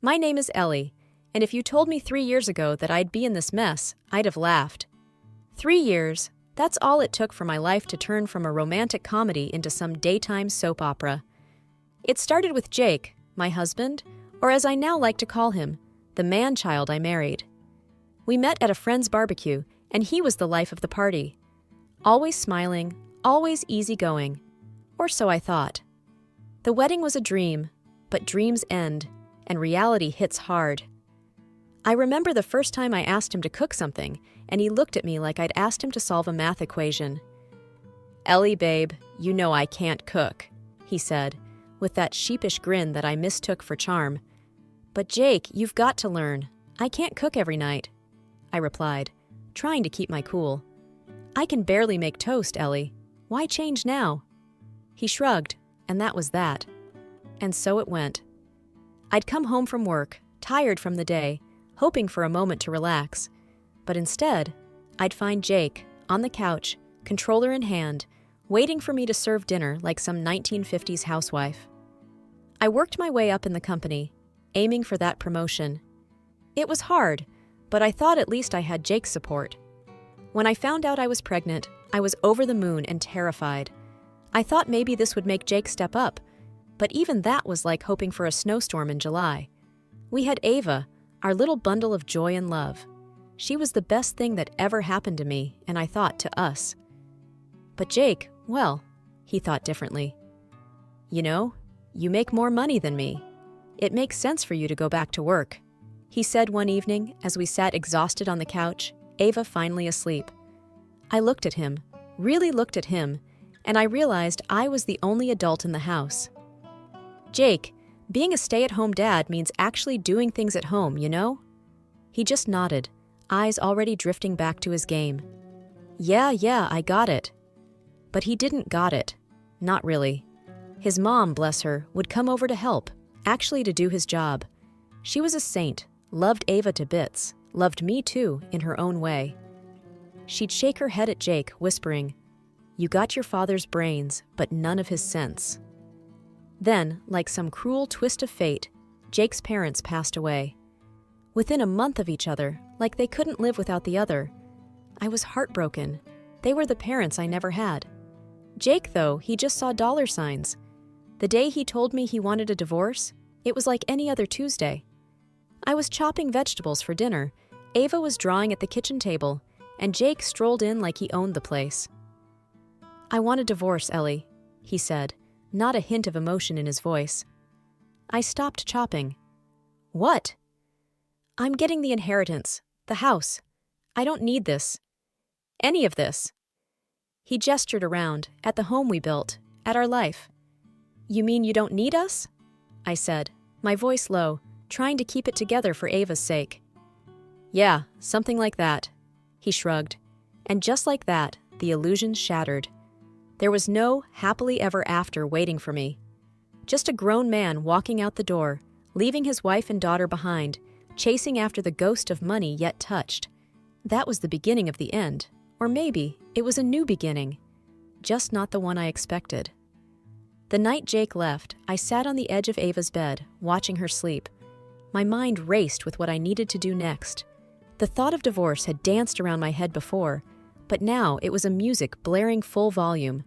My name is Ellie, and if you told me 3 years ago that I'd be in this mess, I'd have laughed. 3 years, that's all it took for my life to turn from a romantic comedy into some daytime soap opera. It started with Jake, my husband, or as I now like to call him, the man-child I married. We met at a friend's barbecue, and he was the life of the party. Always smiling, always easygoing. Or so I thought. The wedding was a dream, but dreams end, and reality hits hard. I remember the first time I asked him to cook something, and he looked at me like I'd asked him to solve a math equation. "Ellie, babe, you know I can't cook," he said, with that sheepish grin that I mistook for charm. "But Jake, you've got to learn. I can't cook every night," I replied, trying to keep my cool. "I can barely make toast, Ellie. Why change now?" He shrugged, and that was that. And so it went. I'd come home from work, tired from the day, hoping for a moment to relax. But instead, I'd find Jake, on the couch, controller in hand, waiting for me to serve dinner like some 1950s housewife. I worked my way up in the company, aiming for that promotion. It was hard, but I thought at least I had Jake's support. When I found out I was pregnant, I was over the moon and terrified. I thought maybe this would make Jake step up, but even that was like hoping for a snowstorm in July. We had Ava, our little bundle of joy and love. She was the best thing that ever happened to me, and I thought to us. But Jake, well, he thought differently. "You know, you make more money than me. It makes sense for you to go back to work," he said one evening as we sat exhausted on the couch, Ava finally asleep. I looked at him, really looked at him, and I realized I was the only adult in the house. "Jake, being a stay-at-home dad means actually doing things at home, you know?" He just nodded, eyes already drifting back to his game. Yeah, I got it." But he didn't got it. Not really. His mom, bless her, would come over to help, actually to do his job. She was a saint, loved Ava to bits, loved me too, in her own way. She'd shake her head at Jake, whispering, "You got your father's brains, but none of his sense." Then, like some cruel twist of fate, Jake's parents passed away. Within a month of each other, like they couldn't live without the other. I was heartbroken. They were the parents I never had. Jake, though, he just saw dollar signs. The day he told me he wanted a divorce, it was like any other Tuesday. I was chopping vegetables for dinner, Ava was drawing at the kitchen table, and Jake strolled in like he owned the place. "I want a divorce, Ellie," he said, not a hint of emotion in his voice. I stopped chopping. "What?" "I'm getting the inheritance, the house. I don't need this. Any of this." He gestured around, at the home we built, at our life. "You mean you don't need us?" I said, my voice low, trying to keep it together for Ava's sake. "Yeah, something like that," he shrugged. And just like that, the illusion shattered. There was no happily ever after waiting for me. Just a grown man walking out the door, leaving his wife and daughter behind, chasing after the ghost of money yet touched. That was the beginning of the end. Or maybe it was a new beginning. Just not the one I expected. The night Jake left, I sat on the edge of Ava's bed, watching her sleep. My mind raced with what I needed to do next. The thought of divorce had danced around my head before, but now it was a music blaring full volume.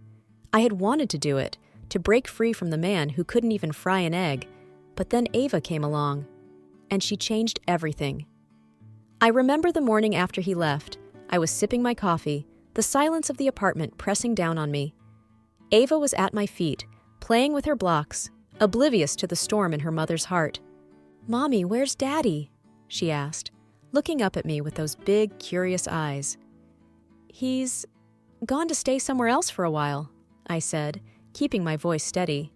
I had wanted to do it, to break free from the man who couldn't even fry an egg, but then Ava came along, and she changed everything. I remember the morning after he left. I was sipping my coffee, the silence of the apartment pressing down on me. Ava was at my feet, playing with her blocks, oblivious to the storm in her mother's heart. "Mommy, where's Daddy?" she asked, looking up at me with those big, curious eyes. "He's gone to stay somewhere else for a while," I said, keeping my voice steady.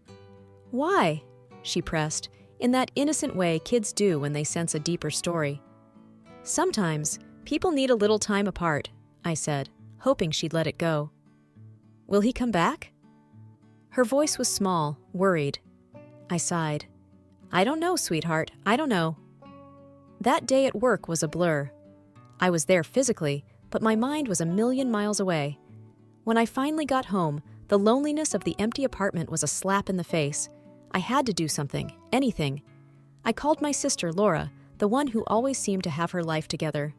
"Why?" she pressed, in that innocent way kids do when they sense a deeper story. "Sometimes people need a little time apart," I said, hoping she'd let it go. "Will he come back?" Her voice was small, worried. I sighed. "I don't know, sweetheart, I don't know." That day at work was a blur. I was there physically, but my mind was a million miles away. When I finally got home, the loneliness of the empty apartment was a slap in the face. I had to do something, anything. I called my sister Laura, the one who always seemed to have her life together.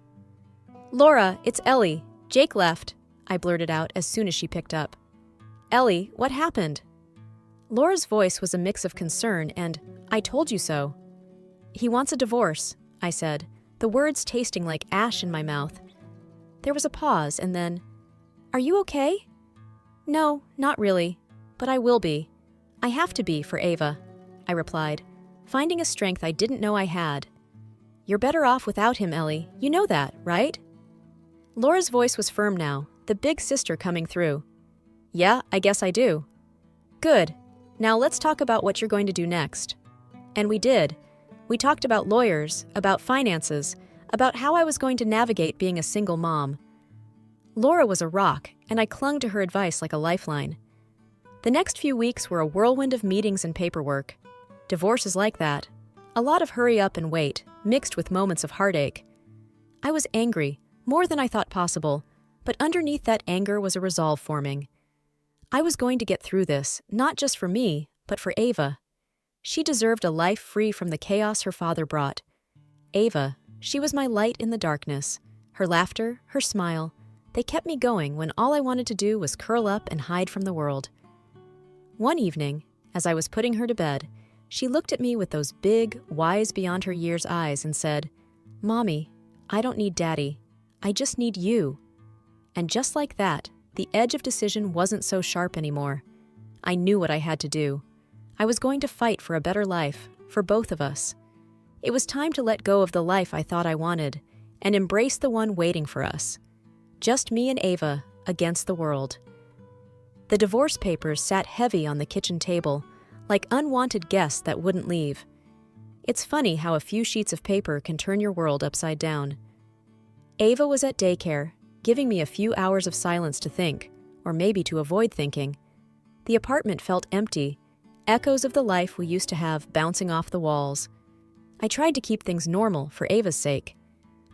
"Laura, it's Ellie. Jake left," I blurted out as soon as she picked up. "Ellie, what happened?" Laura's voice was a mix of concern and, "I told you so." "He wants a divorce," I said, the words tasting like ash in my mouth. There was a pause and then, "Are you okay?" "No, not really, but I will be. I have to be for Ava," I replied, finding a strength I didn't know I had. "You're better off without him, Ellie. You know that, right?" Laura's voice was firm now, the big sister coming through. "Yeah, I guess I do." "Good. Now let's talk about what you're going to do next." And we did. We talked about lawyers, about finances, about how I was going to navigate being a single mom. Laura was a rock, and I clung to her advice like a lifeline. The next few weeks were a whirlwind of meetings and paperwork. Divorce is like that. A lot of hurry up and wait, mixed with moments of heartache. I was angry, more than I thought possible, but underneath that anger was a resolve forming. I was going to get through this, not just for me, but for Ava. She deserved a life free from the chaos her father brought. Ava, she was my light in the darkness. Her laughter, her smile, they kept me going when all I wanted to do was curl up and hide from the world. One evening, as I was putting her to bed, she looked at me with those big, wise beyond her years eyes and said, "Mommy, I don't need Daddy. I just need you." And just like that, the edge of decision wasn't so sharp anymore. I knew what I had to do. I was going to fight for a better life, for both of us. It was time to let go of the life I thought I wanted, and embrace the one waiting for us. Just me and Ava, against the world. The divorce papers sat heavy on the kitchen table, like unwanted guests that wouldn't leave. It's funny how a few sheets of paper can turn your world upside down. Ava was at daycare, giving me a few hours of silence to think, or maybe to avoid thinking. The apartment felt empty, echoes of the life we used to have bouncing off the walls. I tried to keep things normal for Ava's sake.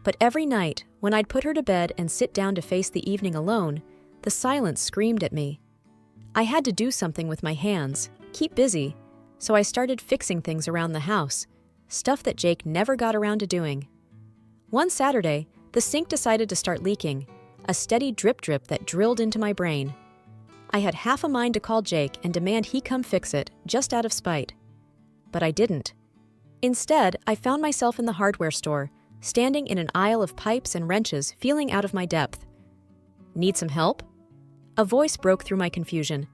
But every night, when I'd put her to bed and sit down to face the evening alone, the silence screamed at me. I had to do something with my hands, keep busy, so I started fixing things around the house, stuff that Jake never got around to doing. One Saturday, the sink decided to start leaking, a steady drip-drip that drilled into my brain. I had half a mind to call Jake and demand he come fix it, just out of spite. But I didn't. Instead, I found myself in the hardware store, standing in an aisle of pipes and wrenches, feeling out of my depth. "Need some help?" A voice broke through my confusion.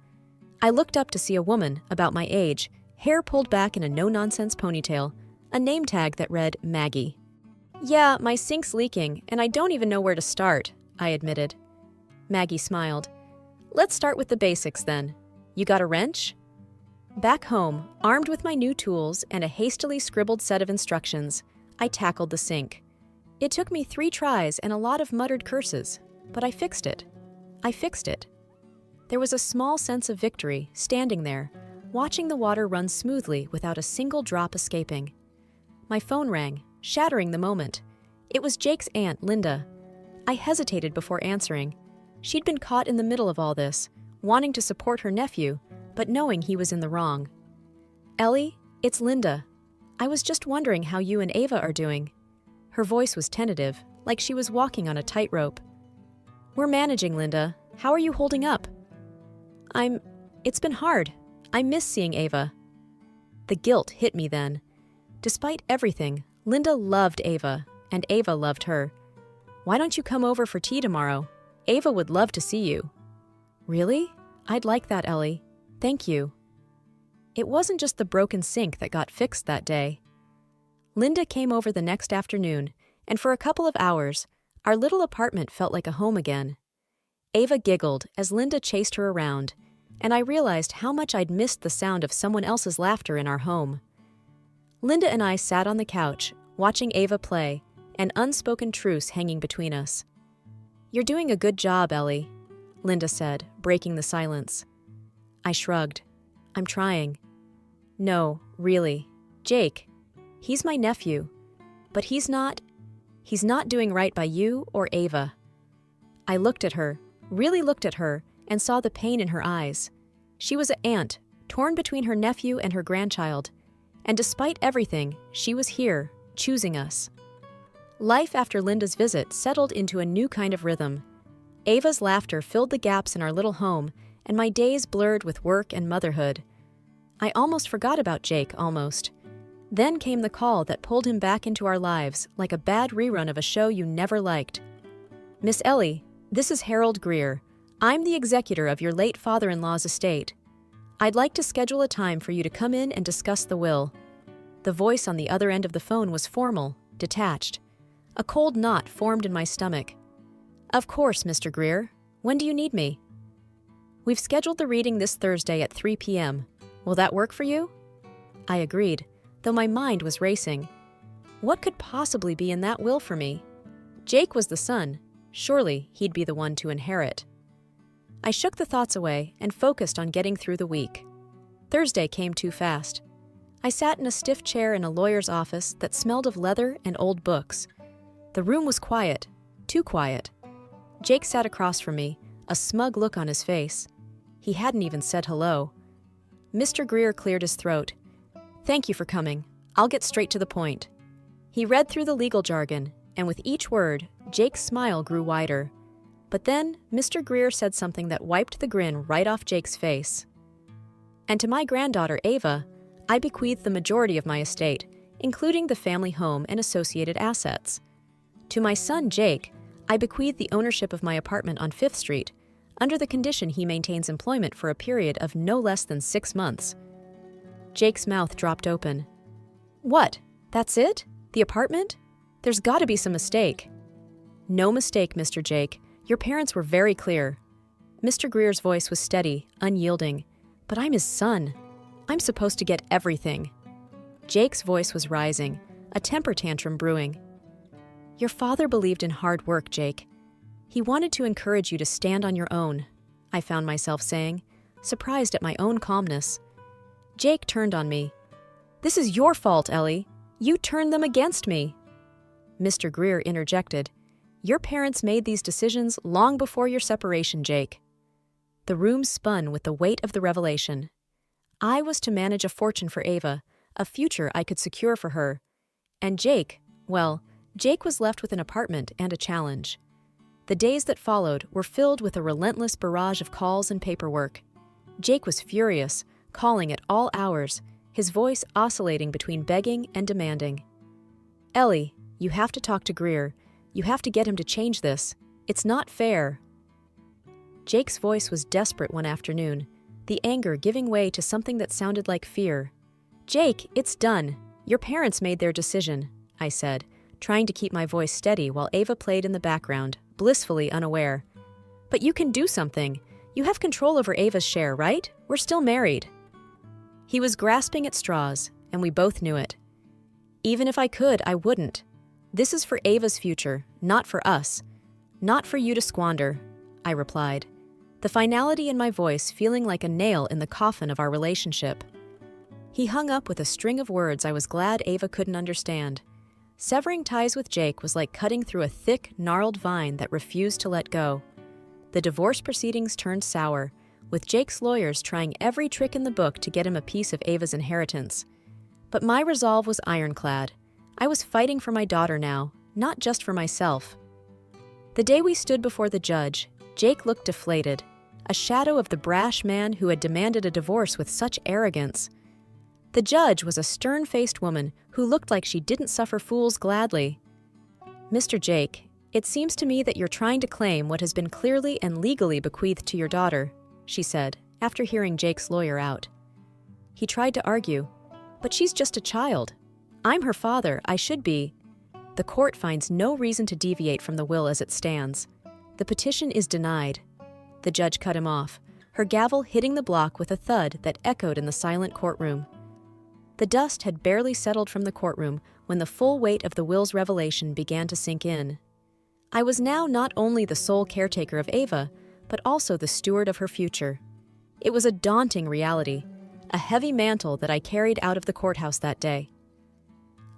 I looked up to see a woman, about my age, hair pulled back in a no-nonsense ponytail, a name tag that read Maggie. "Yeah, my sink's leaking, and I don't even know where to start," I admitted. Maggie smiled. "Let's start with the basics then. You got a wrench?" Back home, armed with my new tools and a hastily scribbled set of instructions, I tackled the sink. It took me 3 tries and a lot of muttered curses, but I fixed it. I fixed it. There was a small sense of victory, standing there, watching the water run smoothly without a single drop escaping. My phone rang, shattering the moment. It was Jake's aunt, Linda. I hesitated before answering. She'd been caught in the middle of all this, wanting to support her nephew, but knowing he was in the wrong. "Ellie, it's Linda. I was just wondering how you and Ava are doing." Her voice was tentative, like she was walking on a tightrope. "We're managing, Linda. How are you holding up?" It's been hard. I miss seeing Ava." The guilt hit me then. Despite everything, Linda loved Ava, and Ava loved her. "Why don't you come over for tea tomorrow? Ava would love to see you." "Really? I'd like that, Ellie. Thank you." It wasn't just the broken sink that got fixed that day. Linda came over the next afternoon, and for a couple of hours, our little apartment felt like a home again. Ava giggled as Linda chased her around, and I realized how much I'd missed the sound of someone else's laughter in our home. Linda and I sat on the couch, watching Ava play, an unspoken truce hanging between us. "You're doing a good job, Ellie," Linda said, breaking the silence. I shrugged. "I'm trying." "No, really. Jake, he's my nephew, but he's not doing right by you or Ava." I looked at her, really looked at her, and saw the pain in her eyes. She was an aunt, torn between her nephew and her grandchild, And despite everything, she was here, choosing us. Life after Linda's visit settled into a new kind of rhythm. Ava's laughter filled the gaps in our little home, and my days blurred with work and motherhood. I almost forgot about Jake, almost. Then came the call that pulled him back into our lives like a bad rerun of a show you never liked. "Miss Ellie, this is Harold Greer. I'm the executor of your late father-in-law's estate. I'd like to schedule a time for you to come in and discuss the will." The voice on the other end of the phone was formal, detached. A cold knot formed in my stomach. "Of course, Mr. Greer. When do you need me?" "We've scheduled the reading this Thursday at 3 p.m. Will that work for you?" I agreed, though my mind was racing. What could possibly be in that will for me? Jake was the son. Surely he'd be the one to inherit. I shook the thoughts away and focused on getting through the week. Thursday came too fast. I sat in a stiff chair in a lawyer's office that smelled of leather and old books. The room was quiet, too quiet. Jake sat across from me, a smug look on his face. He hadn't even said hello. Mr. Greer cleared his throat. "Thank you for coming. I'll get straight to the point." He read through the legal jargon, and with each word, Jake's smile grew wider. But then, Mr. Greer said something that wiped the grin right off Jake's face. "And to my granddaughter, Ava, I bequeath the majority of my estate, including the family home and associated assets. To my son, Jake, I bequeath the ownership of my apartment on 5th Street, under the condition he maintains employment for a period of no less than 6 months." Jake's mouth dropped open. "What? That's it? The apartment? There's got to be some mistake." "No mistake, Mr. Jake. Your parents were very clear." Mr. Greer's voice was steady, unyielding. "But I'm his son. I'm supposed to get everything." Jake's voice was rising, a temper tantrum brewing. "Your father believed in hard work, Jake. He wanted to encourage you to stand on your own," I found myself saying, surprised at my own calmness. Jake turned on me. "This is your fault, Ellie. You turned them against me." Mr. Greer interjected. "Your parents made these decisions long before your separation, Jake." The room spun with the weight of the revelation. I was to manage a fortune for Ava, a future I could secure for her. And Jake, well, Jake was left with an apartment and a challenge. The days that followed were filled with a relentless barrage of calls and paperwork. Jake was furious, calling at all hours, his voice oscillating between begging and demanding. "Ellie, you have to talk to Greer. You have to get him to change this. It's not fair." Jake's voice was desperate one afternoon, the anger giving way to something that sounded like fear. "Jake, it's done. Your parents made their decision," I said, trying to keep my voice steady while Ava played in the background, blissfully unaware. "But you can do something. You have control over Ava's share, right? We're still married." He was grasping at straws, and we both knew it. "Even if I could, I wouldn't. This is for Ava's future, not for us. Not for you to squander," I replied, the finality in my voice feeling like a nail in the coffin of our relationship. He hung up with a string of words I was glad Ava couldn't understand. Severing ties with Jake was like cutting through a thick, gnarled vine that refused to let go. The divorce proceedings turned sour, with Jake's lawyers trying every trick in the book to get him a piece of Ava's inheritance. But my resolve was ironclad. I was fighting for my daughter now, not just for myself. The day we stood before the judge, Jake looked deflated, a shadow of the brash man who had demanded a divorce with such arrogance. The judge was a stern-faced woman who looked like she didn't suffer fools gladly. "Mr. Jake, it seems to me that you're trying to claim what has been clearly and legally bequeathed to your daughter," she said, after hearing Jake's lawyer out. He tried to argue, "But she's just a child. I'm her father, I should be." The court finds no reason to deviate from the will as it stands. The petition is denied. The judge cut him off, her gavel hitting the block with a thud that echoed in the silent courtroom. The dust had barely settled from the courtroom when the full weight of the will's revelation began to sink in. I was now not only the sole caretaker of Ava, but also the steward of her future. It was a daunting reality, a heavy mantle that I carried out of the courthouse that day.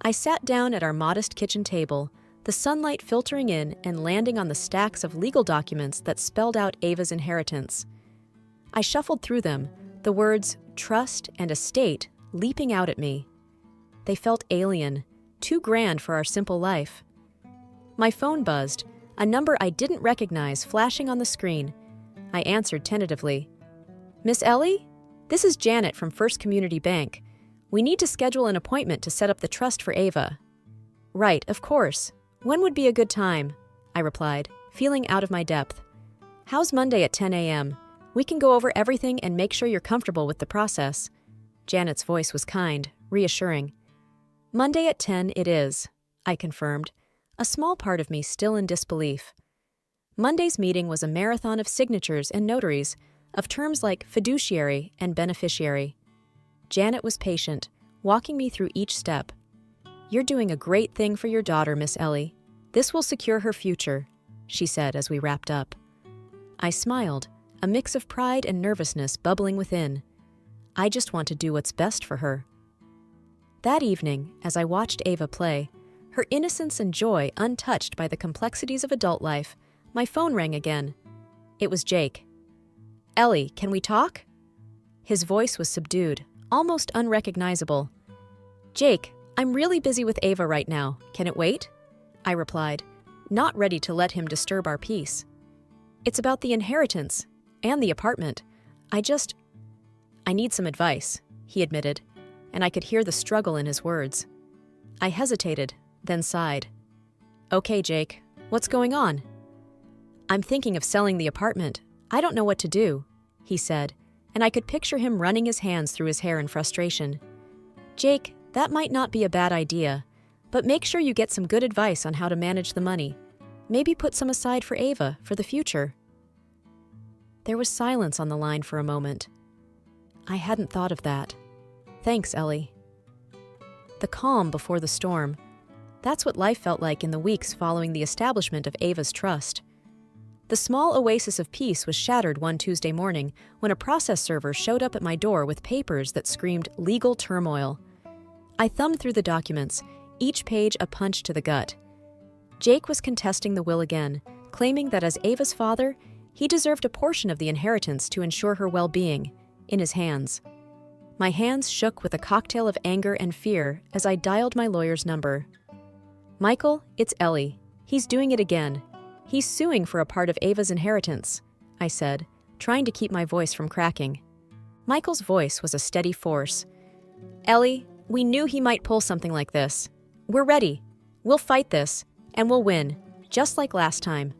I sat down at our modest kitchen table, the sunlight filtering in and landing on the stacks of legal documents that spelled out Ava's inheritance. I shuffled through them, the words trust and estate leaping out at me. They felt alien, too grand for our simple life. My phone buzzed, a number I didn't recognize flashing on the screen. I answered tentatively. "Miss Ellie? This is Janet from First Community Bank. We need to schedule an appointment to set up the trust for Ava." "Right, of course. When would be a good time?" I replied, feeling out of my depth. "How's Monday at 10 a.m.? We can go over everything and make sure you're comfortable with the process." Janet's voice was kind, reassuring. "Monday at 10 it is," I confirmed, a small part of me still in disbelief. Monday's meeting was a marathon of signatures and notaries, of terms like fiduciary and beneficiary. Janet was patient, walking me through each step. "You're doing a great thing for your daughter, Miss Ellie. This will secure her future," she said as we wrapped up. I smiled, a mix of pride and nervousness bubbling within. I just want to do what's best for her. That evening, as I watched Ava play, her innocence and joy untouched by the complexities of adult life, my phone rang again. It was Jake. "Ellie, can we talk?" His voice was subdued, almost unrecognizable. "Jake, I'm really busy with Ava right now. Can it wait?" I replied, not ready to let him disturb our peace. "It's about the inheritance and the apartment. I need some advice," he admitted, and I could hear the struggle in his words. I hesitated, then sighed. "Okay, Jake, what's going on?" "I'm thinking of selling the apartment. I don't know what to do," he said, and I could picture him running his hands through his hair in frustration. "Jake, that might not be a bad idea, but make sure you get some good advice on how to manage the money. Maybe put some aside for Ava, for the future." There was silence on the line for a moment. I hadn't thought of that. Thanks, Ellie. The calm before the storm. That's what life felt like in the weeks following the establishment of Ava's trust. The small oasis of peace was shattered one Tuesday morning when a process server showed up at my door with papers that screamed legal turmoil. I thumbed through the documents, each page a punch to the gut. Jake was contesting the will again, claiming that as Ava's father, he deserved a portion of the inheritance to ensure her well-being, in his hands. My hands shook with a cocktail of anger and fear as I dialed my lawyer's number. "Michael, it's Ellie. He's doing it again. He's suing for a part of Ava's inheritance," I said, trying to keep my voice from cracking. Michael's voice was a steady force. "Ellie, we knew he might pull something like this. We're ready. We'll fight this, and we'll win, just like last time."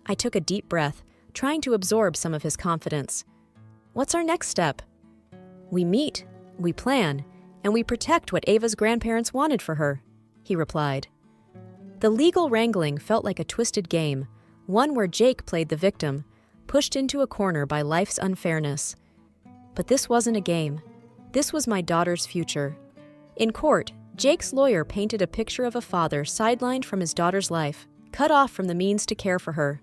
I took a deep breath, trying to absorb some of his confidence. "What's our next step?" "We meet, we plan, and we protect what Ava's grandparents wanted for her," he replied. The legal wrangling felt like a twisted game, one where Jake played the victim, pushed into a corner by life's unfairness. But this wasn't a game. This was my daughter's future. In court, Jake's lawyer painted a picture of a father sidelined from his daughter's life, cut off from the means to care for her.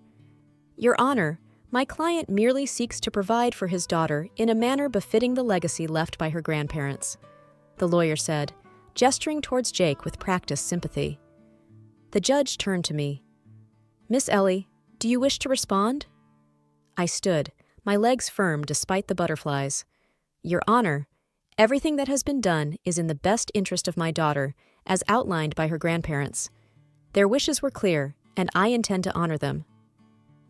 "Your Honor, my client merely seeks to provide for his daughter in a manner befitting the legacy left by her grandparents," the lawyer said, gesturing towards Jake with practiced sympathy. The judge turned to me. "Miss Ellie, do you wish to respond?" I stood, my legs firm despite the butterflies. "Your Honor, everything that has been done is in the best interest of my daughter, as outlined by her grandparents. Their wishes were clear, and I intend to honor them."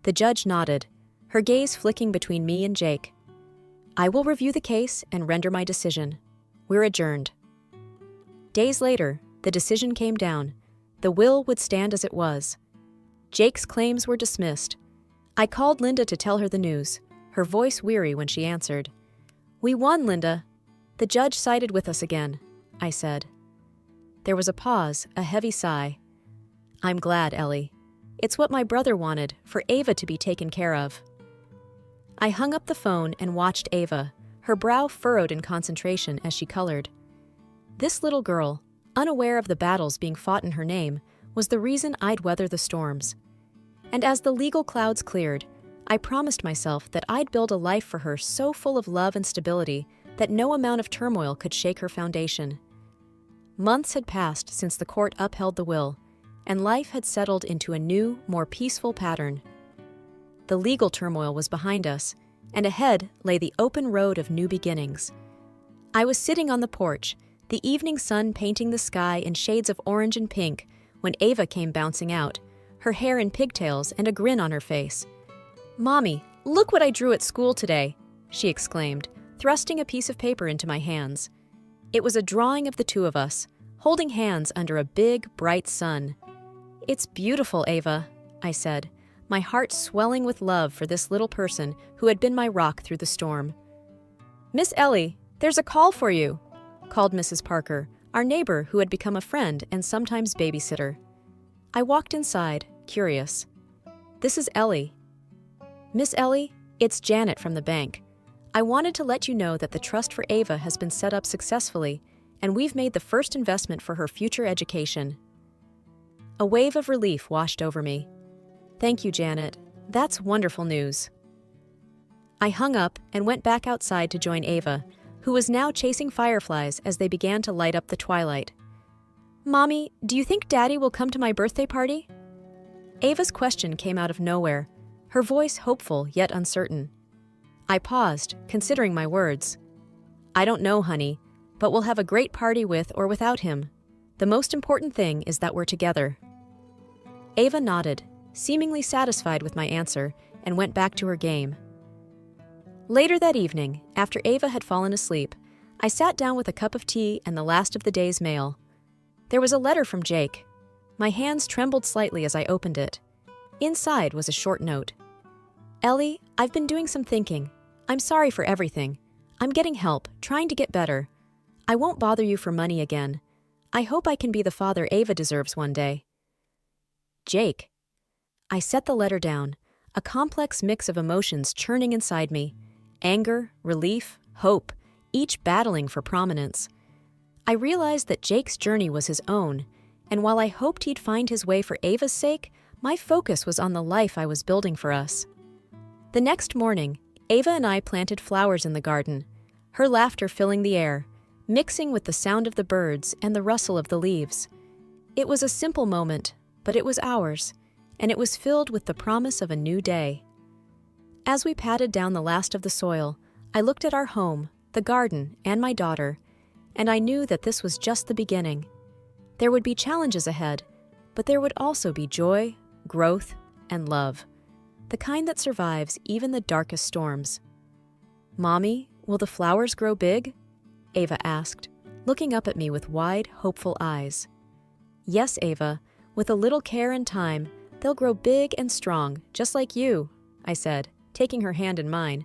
The judge nodded, her gaze flicking between me and Jake. "I will review the case and render my decision. We're adjourned." Days later, the decision came down. The will would stand as it was. Jake's claims were dismissed. I called Linda to tell her the news, her voice weary when she answered. "We won, Linda." "The judge sided with us again," I said. There was a pause, a heavy sigh. "I'm glad, Ellie. It's what my brother wanted, for Ava to be taken care of." I hung up the phone and watched Ava, her brow furrowed in concentration as she colored. This little girl, unaware of the battles being fought in her name, was the reason I'd weather the storms. And as the legal clouds cleared, I promised myself that I'd build a life for her so full of love and stability that no amount of turmoil could shake her foundation. Months had passed since the court upheld the will, and life had settled into a new, more peaceful pattern. The legal turmoil was behind us, and ahead lay the open road of new beginnings. I was sitting on the porch, the evening sun painting the sky in shades of orange and pink when Ava came bouncing out, her hair in pigtails and a grin on her face. "Mommy, look what I drew at school today," she exclaimed, thrusting a piece of paper into my hands. It was a drawing of the two of us, holding hands under a big, bright sun. "It's beautiful, Ava," I said, my heart swelling with love for this little person who had been my rock through the storm. "Miss Ellie, there's a call for you," called Mrs. Parker, our neighbor who had become a friend and sometimes babysitter. I walked inside, curious. "This is Ellie." "Miss Ellie, it's Janet from the bank. I wanted to let you know that the trust for Ava has been set up successfully, and we've made the first investment for her future education." A wave of relief washed over me. "Thank you, Janet. That's wonderful news." I hung up and went back outside to join Ava, who was now chasing fireflies as they began to light up the twilight. "Mommy, do you think Daddy will come to my birthday party?" Ava's question came out of nowhere, her voice hopeful yet uncertain. I paused, considering my words. "I don't know, honey, but we'll have a great party with or without him. The most important thing is that we're together." Ava nodded, seemingly satisfied with my answer, and went back to her game. Later that evening, after Ava had fallen asleep, I sat down with a cup of tea and the last of the day's mail. There was a letter from Jake. My hands trembled slightly as I opened it. Inside was a short note. "Ellie, I've been doing some thinking. I'm sorry for everything. I'm getting help, trying to get better. I won't bother you for money again. I hope I can be the father Ava deserves one day. Jake." I set the letter down, a complex mix of emotions churning inside me. Anger, relief, hope, each battling for prominence. I realized that Jake's journey was his own, and while I hoped he'd find his way for Ava's sake, my focus was on the life I was building for us. The next morning, Ava and I planted flowers in the garden, her laughter filling the air, mixing with the sound of the birds and the rustle of the leaves. It was a simple moment, but it was ours, and it was filled with the promise of a new day. As we patted down the last of the soil, I looked at our home, the garden, and my daughter, and I knew that this was just the beginning. There would be challenges ahead, but there would also be joy, growth, and love, the kind that survives even the darkest storms. "Mommy, will the flowers grow big?" Ava asked, looking up at me with wide, hopeful eyes. "Yes, Ava, with a little care and time, they'll grow big and strong, just like you," I said, taking her hand in mine.